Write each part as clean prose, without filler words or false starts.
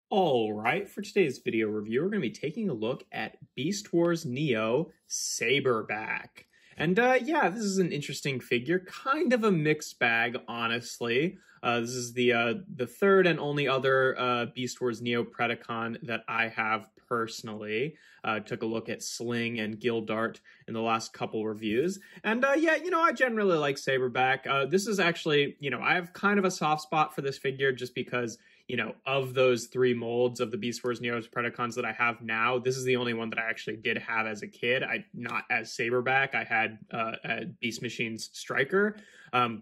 All right, for today's video review, we're going to be taking a look at Beast Wars Neo Saberback. And yeah, this is an interesting figure, kind of a mixed bag, honestly. This is the third and only other Beast Wars Neo Predacon that I have personally. Took a look at Sling and Gildart in the last couple reviews. And yeah, I generally like Saberback. This is actually, I have kind of a soft spot for this figure just because of those three molds of the Beast Wars Neo Predacons that I have now, this is the only one that I actually did have as a kid. Not as Saberback. I had a Beast Machine's Striker,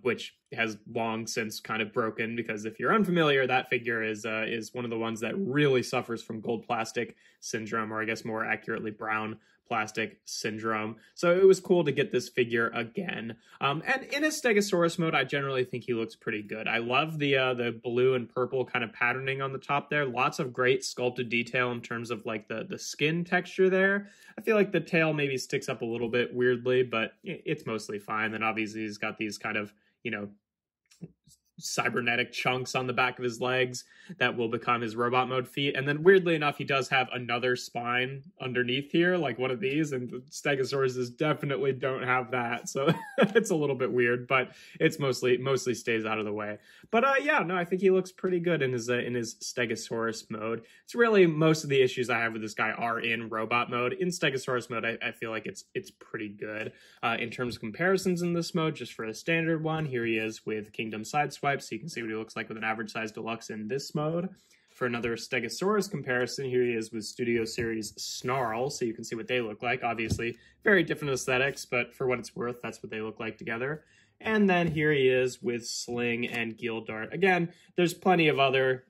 which has long since kind of broken, because if you're unfamiliar, that figure is one of the ones that really suffers from gold plastic syndrome, or I guess more accurately brown plastic syndrome. So it was cool to get this figure again. And in a stegosaurus mode, I generally think he looks pretty good. I love the blue and purple kind of patterning on the top there. Lots of great sculpted detail in terms of like the skin texture there. I feel like the tail maybe sticks up a little bit weirdly, but it's mostly fine. Then obviously he's got these kind of, cybernetic chunks on the back of his legs that will become his robot mode feet. And then weirdly enough, he does have another spine underneath here, like one of these, and the Stegosauruses definitely don't have that. So it's a little bit weird, but it's mostly stays out of the way. But yeah, no, I think he looks pretty good in his Stegosaurus mode. It's really most of the issues I have with this guy are in robot mode. In Stegosaurus mode, I feel like it's pretty good. In terms of comparisons in this mode, just for a standard one, here he is with Kingdom Sideswipe, so you can see what he looks like with an average size deluxe in this mode. For another Stegosaurus comparison, here he is with Studio Series Snarl, so you can see what they look like. Obviously, very different aesthetics, but for what it's worth, that's what they look like together. And then here he is with Sling and Gildart. Again, there's plenty of other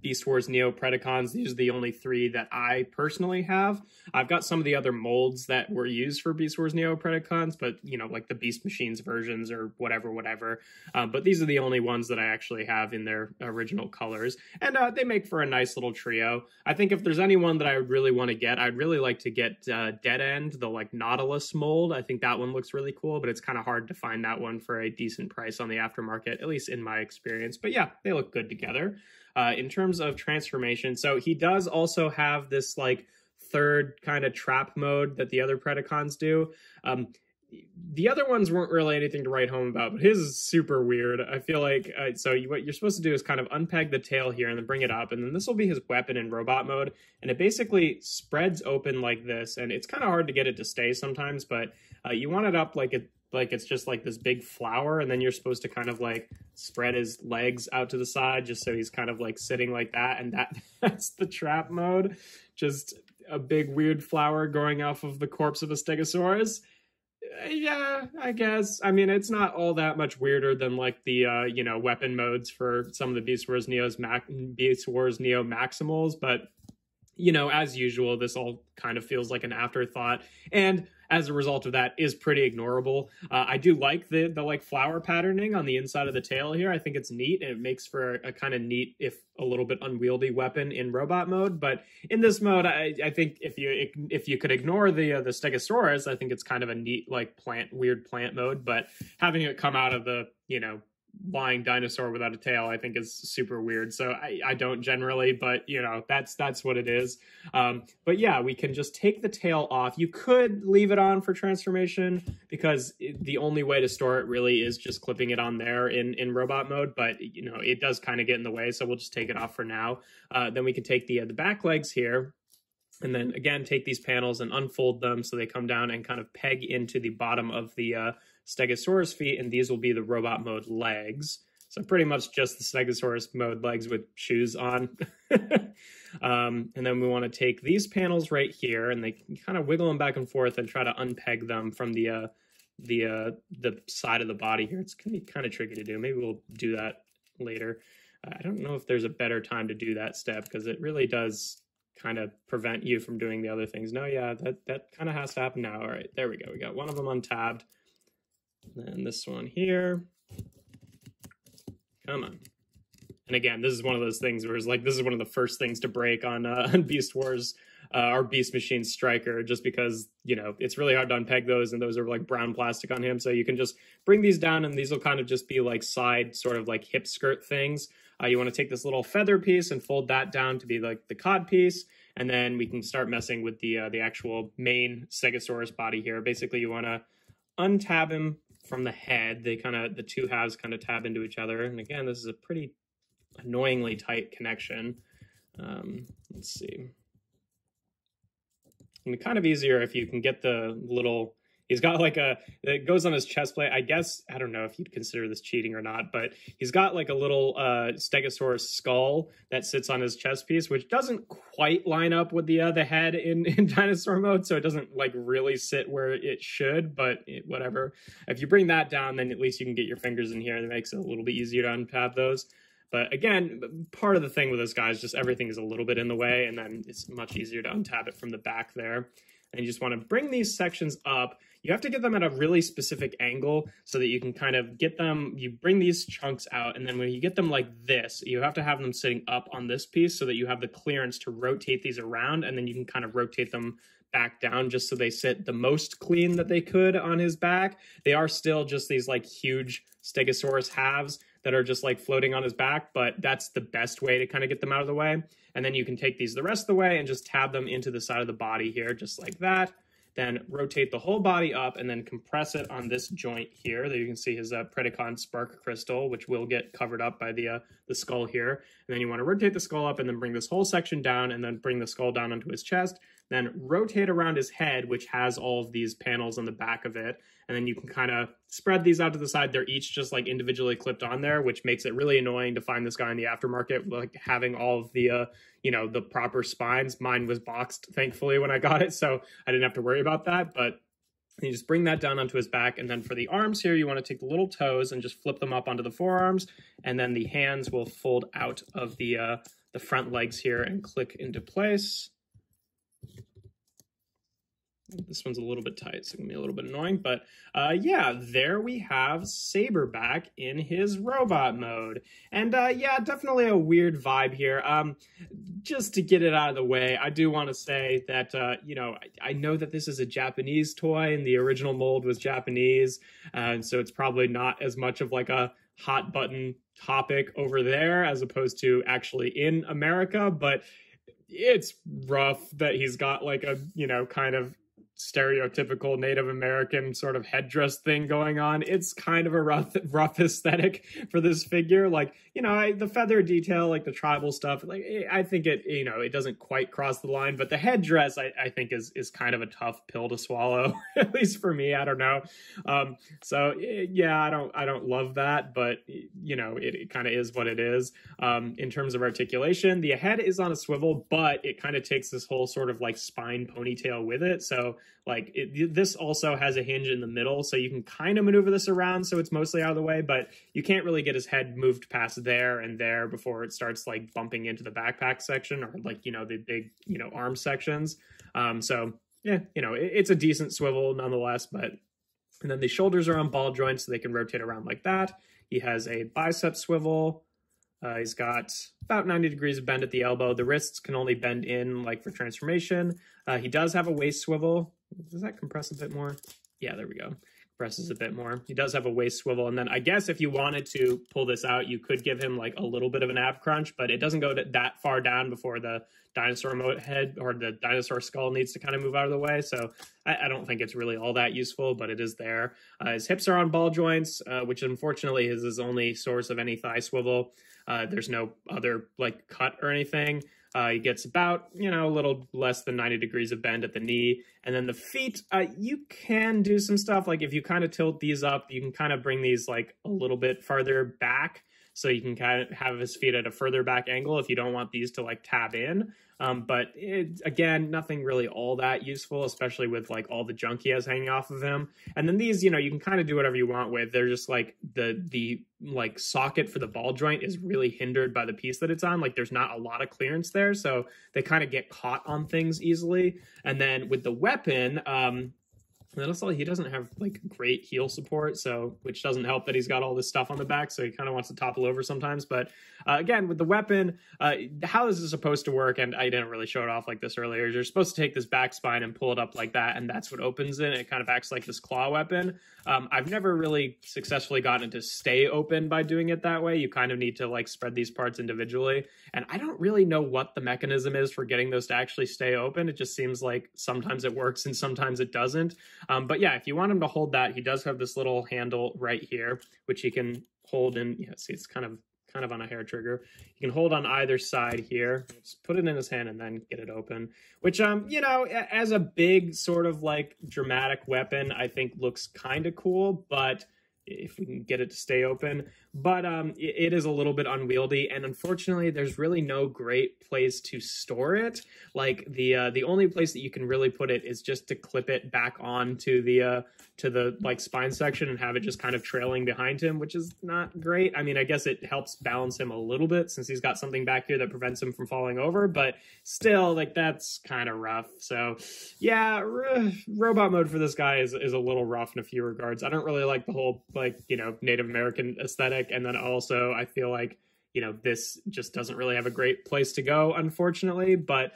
Beast Wars Neo Predacons. These are the only three that I personally have. I've got some of the other molds that were used for Beast Wars Neo Predacons, but like the Beast Machines versions or whatever. But these are the only ones that I actually have in their original colors, and they make for a nice little trio. I think if there's anyone that I would really want to get, I'd really like to get Dead End, the like Nautilus mold. I think that one looks really cool, but it's kind of hard to find that one for a decent price on the aftermarket, at least in my experience. But yeah, they look good together. In terms of transformation, so he does also have this like third kind of trap mode that the other Predacons do. The other ones weren't really anything to write home about, but his is super weird. I feel like, what you're supposed to do is kind of unpeg the tail here and then bring it up, and then this will be his weapon in robot mode, and it basically spreads open like this, and it's kind of hard to get it to stay sometimes, but you want it up like it's just like this big flower, and then you're supposed to kind of like spread his legs out to the side just so he's kind of like sitting like that, and that's the trap mode. Just a big weird flower going off of the corpse of a Stegosaurus. Yeah, I guess. I mean, it's not all that much weirder than like the weapon modes for some of the Beast Wars Neo Maximals, but as usual, this all kind of feels like an afterthought, and as a result of that, is pretty ignorable. I do like the like flower patterning on the inside of the tail here. I think it's neat, and it makes for a kind of neat, if a little bit unwieldy, weapon in robot mode. But in this mode, I think if you could ignore the Stegosaurus, I think it's kind of a neat like weird plant mode. But having it come out of the lying dinosaur without a tail, I think is super weird. So I don't generally, but that's what it is. But yeah, we can just take the tail off. You could leave it on for transformation, because the only way to store it really is just clipping it on there in robot mode, but it does kind of get in the way, so we'll just take it off for now. Then we can take the back legs here, and then again take these panels and unfold them so they come down and kind of peg into the bottom of the Stegosaurus feet, and these will be the robot mode legs. So pretty much just the Stegosaurus mode legs with shoes on. And then we want to take these panels right here, and they can kind of wiggle them back and forth and try to unpeg them from the side of the body here. It's going to be kind of tricky to do. Maybe we'll do that later. I don't know if there's a better time to do that step, because it really does kind of prevent you from doing the other things. No, yeah, that kind of has to happen now. All right, there we go. We got one of them untabbed. Then this one here. Come on. And again, this is one of those things where it's like, this is one of the first things to break on Beast Wars or Beast Machine Striker, just because, it's really hard to unpeg those, and those are like brown plastic on him. So you can just bring these down, and these will kind of just be like side sort of like hip skirt things. You want to take this little feather piece and fold that down to be like the cod piece. And then we can start messing with the actual main stegosaurus body here. Basically, you want to untab him from the head. The two halves kind of tab into each other. And again, this is a pretty annoyingly tight connection. Let's see. It'd be kind of easier if you can get the little, he's got like it goes on his chest plate. I guess, I don't know if you'd consider this cheating or not, but he's got like a little stegosaurus skull that sits on his chest piece, which doesn't quite line up with the head in dinosaur mode. So it doesn't like really sit where it should, but whatever. If you bring that down, then at least you can get your fingers in here and it makes it a little bit easier to untab those. But again, part of the thing with this guy is just everything is a little bit in the way, and then it's much easier to untab it from the back there. And you just want to bring these sections up. You have to get them at a really specific angle so that you can kind of get them, you bring these chunks out, and then when you get them like this, you have to have them sitting up on this piece so that you have the clearance to rotate these around, and then you can kind of rotate them back down just so they sit the most clean that they could on his back. They are still just these like huge stegosaurus halves that are just like floating on his back, but that's the best way to kind of get them out of the way. And then you can take these the rest of the way and just tab them into the side of the body here, just like that. Then rotate the whole body up and then compress it on this joint here. There you can see his Predacon spark crystal, which will get covered up by the skull here. And then you want to rotate the skull up and then bring this whole section down and then bring the skull down onto his chest. Then rotate around his head, which has all of these panels on the back of it. And then you can kind of spread these out to the side. They're each just like individually clipped on there, which makes it really annoying to find this guy in the aftermarket, like having all of the, the proper spines. Mine was boxed, thankfully, when I got it, so I didn't have to worry about that. But you just bring that down onto his back. And then for the arms here, you want to take the little toes and just flip them up onto the forearms. And then the hands will fold out of the front legs here and click into place. This one's a little bit tight, so it can be a little bit annoying, but yeah, there we have Saberback in his robot mode. And yeah, definitely a weird vibe here. Just to get it out of the way, I do want to say that, I know that this is a Japanese toy and the original mold was Japanese, and so it's probably not as much of like a hot button topic over there as opposed to actually in America, but it's rough that he's got like a, kind of stereotypical Native American sort of headdress thing going on. It's kind of a rough aesthetic for this figure. Like, the feather detail, like the tribal stuff, like I think it, it doesn't quite cross the line, but the headdress I think is kind of a tough pill to swallow, at least for me. I don't know. So yeah, I don't love that, but it kind of is what it is. In terms of articulation, the head is on a swivel, but it kind of takes this whole sort of like spine ponytail with it. So like this also has a hinge in the middle, so you can kind of maneuver this around so it's mostly out of the way, but you can't really get his head moved past there and there before it starts like bumping into the backpack section or like, the big, arm sections. So yeah, it's a decent swivel nonetheless, and then the shoulders are on ball joints so they can rotate around like that. He has a bicep swivel. He's got about 90 degrees of bend at the elbow. The wrists can only bend in like for transformation. He does have a waist swivel. Does that compress a bit more? Yeah, there we go. Compresses a bit more. He does have a waist swivel. And then I guess if you wanted to pull this out, you could give him like a little bit of an ab crunch, but it doesn't go that far down before the dinosaur head or the dinosaur skull needs to kind of move out of the way. So I don't think it's really all that useful, but it is there. His hips are on ball joints, which unfortunately is his only source of any thigh swivel. There's no other like cut or anything. He gets about, a little less than 90 degrees of bend at the knee. And then the feet, you can do some stuff. Like if you kind of tilt these up, you can kind of bring these like a little bit farther back. So you can kind of have his feet at a further back angle if you don't want these to like tab in. But again, nothing really all that useful, especially with like all the junk he has hanging off of him. And then these, you can kind of do whatever you want with. They're just like the like socket for the ball joint is really hindered by the piece that it's on. Like there's not a lot of clearance there, so they kind of get caught on things easily. And then with the weapon, And then also, he doesn't have like great heel support, so which doesn't help that he's got all this stuff on the back, so he kind of wants to topple over sometimes. But again, with the weapon, how this is supposed to work, and I didn't really show it off like this earlier, you're supposed to take this back spine and pull it up like that, and that's what opens it. It kind of acts like this claw weapon. I've never really successfully gotten it to stay open by doing it that way. You kind of need to like spread these parts individually, and I don't really know what the mechanism is for getting those to actually stay open. It just seems like sometimes it works and sometimes it doesn't. But yeah, if you want him to hold that, he does have this little handle right here, which he can hold in. Yeah, see, it's kind of on a hair trigger. You can hold on either side here. Just put it in his hand and then get it open. Which, you know, as a big sort of like dramatic weapon, I think looks kind of cool, but if we can get it to stay open. But it is a little bit unwieldy, and unfortunately there's really no great place to store it. Like the only place that you can really put it is just to clip it back onto the like spine section and have it just kind of trailing behind him, which is not great. I mean, I guess it helps balance him a little bit since he's got something back here that prevents him from falling over, but still, like, that's kind of rough. So yeah, robot mode for this guy is a little rough in a few regards. I don't really like the whole, like, you know, Native American aesthetic, and then also I feel like, you know, this just doesn't really have a great place to go, unfortunately, but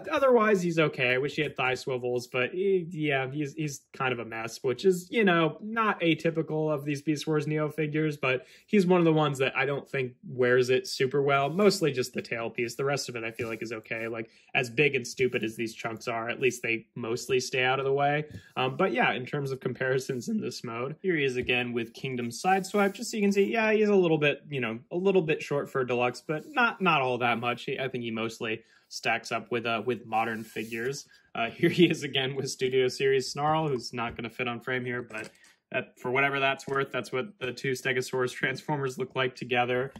otherwise he's okay. I wish he had thigh swivels, but yeah, he's kind of a mess, which is, you know, not atypical of these Beast Wars Neo figures, but he's one of the ones that I don't think wears it super well, mostly just the tail piece. The rest of it I feel like is okay. Like, as big and stupid as these chunks are, at least they mostly stay out of the way. But yeah, in terms of comparisons in this mode, here he is again with Kingdom Sideswipe, just so you can see, yeah, he's a little bit, you know, a little bit short for a deluxe, but not all that much. I think he mostly stacks up with modern figures. Here he is again with Studio Series Snarl, who's not going to fit on frame here, but for whatever that's worth, that's what the two Stegosaurus Transformers look like together.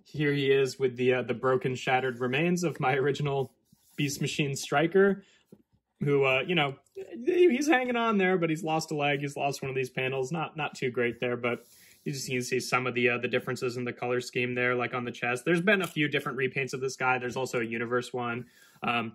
Here he is with the broken, shattered remains of my original Beast Machine Striker, who, you know, he's hanging on there, but he's lost a leg, he's lost one of these panels. Not too great there, but you just can see some of the differences in the color scheme there, like on the chest. There's been a few different repaints of this guy. There's also a Universe one, a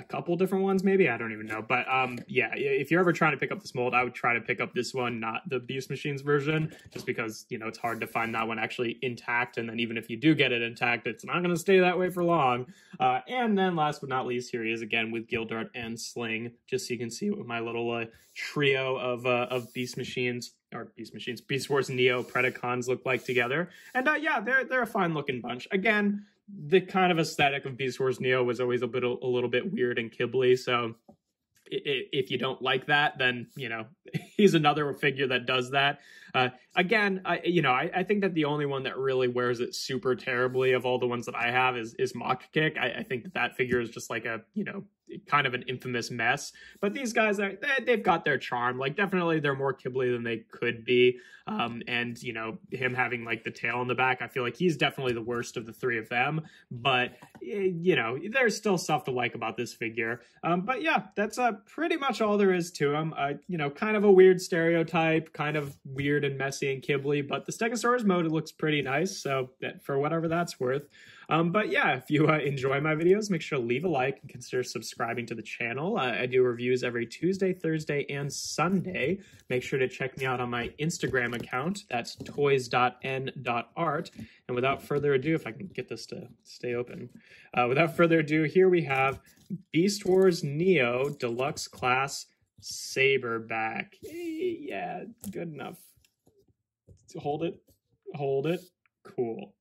couple different ones maybe. I don't even know. But yeah, if you're ever trying to pick up this mold, I would try to pick up this one, not the Beast Machines version, just because, you know, it's hard to find that one actually intact. And then even if you do get it intact, it's not going to stay that way for long. And then last but not least, here he is again with Gildart and Sling, just so you can see what my little trio of Beast Machines, or Beast Wars Neo Predacons look like together. And yeah, they're a fine looking bunch. Again, the kind of aesthetic of Beast Wars Neo was always a little bit weird and kibbly, so if you don't like that, then, you know, he's another figure that does that. Again, I think that the only one that really wears it super terribly of all the ones that I have is Mock Kick. I think that figure is just like a, you know, kind of an infamous mess. But these guys, they've got their charm. Like, definitely they're more kibbly than they could be. And, you know, him having like the tail on the back, I feel like he's definitely the worst of the three of them. But, you know, there's still stuff to like about this figure. But yeah, that's pretty much all there is to him. You know, kind of a weird stereotype, kind of weird and messy and kibbly, but the Stegosaurus mode, it looks pretty nice, so for whatever that's worth. But yeah, if you enjoy my videos, make sure to leave a like and consider subscribing to the channel. I do reviews every Tuesday, Thursday, and Sunday. Make sure to check me out on my Instagram account. That's toys.n.art. And without further ado, if I can get this to stay open. Without further ado, here we have Beast Wars Neo Deluxe Class Saberback. Yeah, good enough. Hold it. Cool.